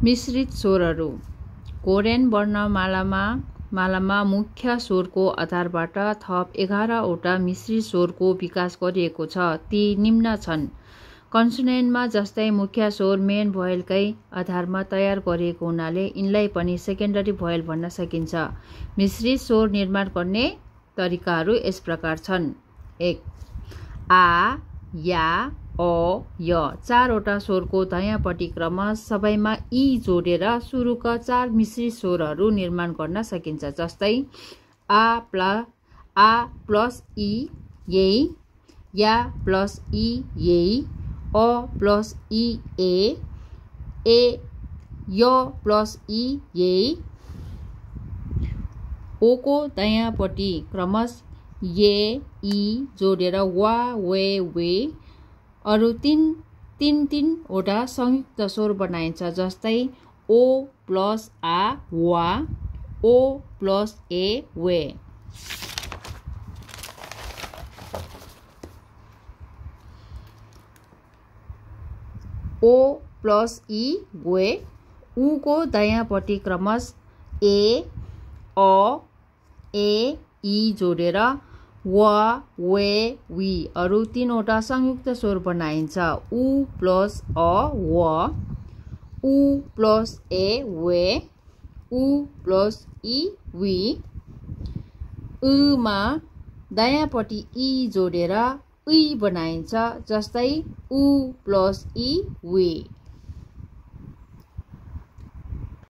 मिश्रित स्वरहरू। कोरियन वर्णमालामा मुख्य स्वरको आधारबाट थप 11 वटा मिश्रित स्वरको विकास गरिएको छ। ती निम्न छन्। कन्सोनेन्टमा जस्तै मुख्य स्वर मेन भोयलकै आधारमा तयार गरिएको हुनाले यिनलाई पनि सेकेन्डरी भोयल भन्न सकिन्छ। मिश्रित स्वर निर्माण गर्ने तरिकाहरू यस प्रकार छन्। 1. आ, या, अ, य। 4 वटा स्वरको दायाँपट्टि क्रमशः सबैमा ई जोडेर सुरुका 4 मिश्रित स्वरहरू निर्माण गर्न सकिन्छ। जस्तै आ प्लस ई यही, या प्लस ई यही, अ प्लस ई ए य प्लस ई यही। ओ को दायाँपट्टि क्रमशः ये ई जोडेर वा वे अरू तीन वटा संयुक्त स्वर बनाइन्छ। जस्तै ओ प्लस आ वा, ओ प्लस ए वे। ओ प्लस ई वे। उ को दायाँपट्टि क्रमशः ए ई जोडेर व वे वी अरू 3 वटा संयुक्त स्वर बनाइन्छ। उ प्लस अ व, उ प्लस ए वे, उ प्लस ई वी। मा दायाँपट्टि ई जोडेर उई बनाइन्छ। जस्तै उ प्लस ई वी।